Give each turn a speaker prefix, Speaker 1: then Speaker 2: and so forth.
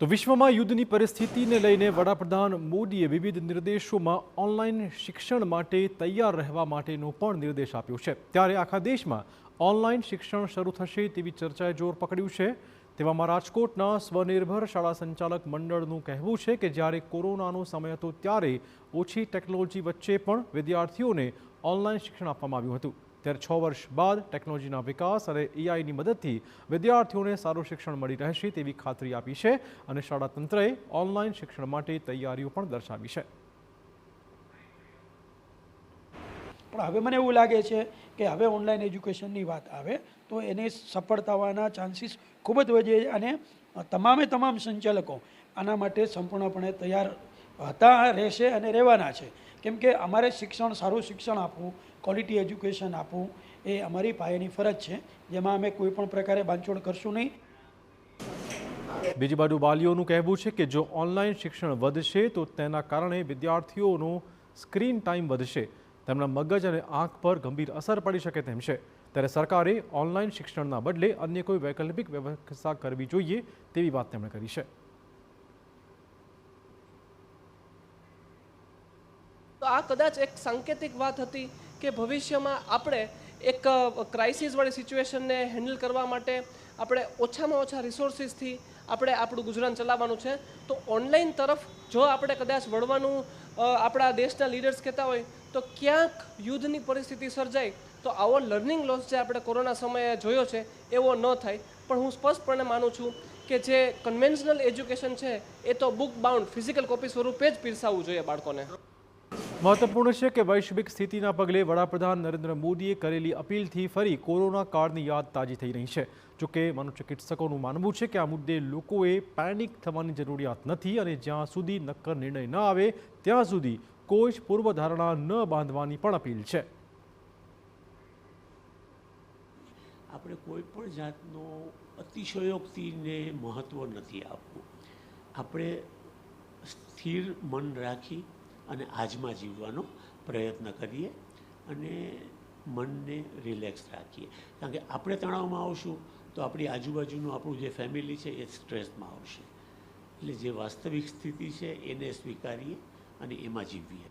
Speaker 1: તો વિશ્વમાં યુદ્ધની પરિસ્થિતિને લઈને વડાપ્રધાન મોદીએ વિવિધ નિર્દેશોમાં ઓનલાઈન શિક્ષણ માટે તૈયાર રહેવા માટેનો પણ નિર્દેશ આપ્યો છે। ત્યારે આખા દેશમાં ઓનલાઈન શિક્ષણ શરૂ થશે તેવી ચર્ચાએ જોર પકડ્યું છે। તેવામાં રાજકોટના સ્વનિર્ભર શાળા સંચાલક મંડળનું કહેવું છે કે જ્યારે કોરોનાનો સમય હતો ત્યારે ઓછી ટેકનોલોજી વચ્ચે પણ વિદ્યાર્થીઓને ઓનલાઈન શિક્ષણ આપવામાં આવ્યું હતું। ત્યારે 6 વર્ષ બાદ ટેકનોલોજીના વિકાસ અને એઆઈની મદદથી વિદ્યાર્થીઓને સારું શિક્ષણ મળી રહેશે તેવી ખાતરી આપી છે અને શાળા તંત્રએ ઓનલાઈન શિક્ષણ માટે તૈયારીઓ પણ દર્શાવી છે।
Speaker 2: પણ હવે મને એવું લાગે છે કે હવે ઓનલાઈન એજ્યુકેશનની વાત આવે તો એને સફળ થવાના ચાન્સીસ ખૂબ જ વધે છે અને તમામ સંચાલકો આના માટે સંપૂર્ણપણે તૈયાર હતા, રહેશે અને રહેવાના છે। કેમ કે અમારે સારું શિક્ષણ આપવું, ક્વોલિટી એજ્યુકેશન આપવું એ અમારી પાયાની ફરજ છે, જેમાં અમે કોઈ પણ પ્રકારે બાંધછોડ કરશું નહીં।
Speaker 1: બીજી બાજુ વાલીઓનું કહેવું છે કે જો ઓનલાઈન શિક્ષણ વધશે તો તેના કારણે વિદ્યાર્થીઓનો સ્ક્રીન ટાઈમ વધશે, તેમના મગજ અને આંખ પર ગંભીર અસર પડી શકે તેમ છે। ત્યારે સરકારે ઓનલાઈન શિક્ષણના બદલે અન્ય કોઈ વૈકલ્પિક વ્યવસ્થા કરવી જોઈએ તેવી વાત તેમણે કરી છે।
Speaker 3: તો આ કદાચ એક સાંકેતિક વાત હતી કે ભવિષ્યમાં આપણે એક ક્રાઇસિસવાળી સિચ્યુએશનને હેન્ડલ કરવા માટે આપણે ઓછામાં ઓછા રિસોર્સિસથી આપણે આપણું ગુજરાન ચલાવવાનું છે। તો ઓનલાઈન તરફ જો આપણે કદાચ વળવાનું આપણા દેશના લીડર્સ કહેતા હોય તો ક્યાંક યુદ્ધની પરિસ્થિતિ સર્જાય તો આવો લર્નિંગ લોસ જે આપણે કોરોના સમયે જોયો છે એવો ન થાય। પણ હું સ્પષ્ટપણે માનું છું કે જે કન્વેન્શનલ એજ્યુકેશન છે એ તો બુક બાઉન્ડ ફિઝિકલ કોપી સ્વરૂપે જ પીરસાવવું જોઈએ બાળકોને।
Speaker 1: મહત્વપૂર્ણ છે કે વૈશ્વિક સ્થિતિના પગલે વડાપ્રધાન નરેન્દ્ર મોદીએ કરેલી અપીલથી ફરી કોરોના કાળની યાદ તાજી થઈ રહી છે। જોકે મનોચિકિત્સકોનું માનવું છે કે આ મુદ્દે લોકોએ પેનિક થવાની જરૂરિયાત નથી અને જ્યાં સુધી નક્કર નિર્ણય ન આવે ત્યાં સુધી કોઈ જ પૂર્વધારણા ન બાંધવાની પણ અપીલ છે।
Speaker 4: આપણે કોઈ પણ જાતનો અતિશયોક્તિને મહત્ત્વ નથી આપવું। આપણે સ્થિર મન રાખી અને આજમાં જીવવાનો પ્રયત્ન કરીએ અને મનને રિલેક્સ રાખીએ, કારણ કે આપણે તણાવમાં આવશું તો આપણી આજુબાજુનું આપણું જે ફેમિલી છે એ સ્ટ્રેસમાં આવશે। એટલે જે વાસ્તવિક સ્થિતિ છે એને સ્વીકારીએ અને એમાં જીવીએ।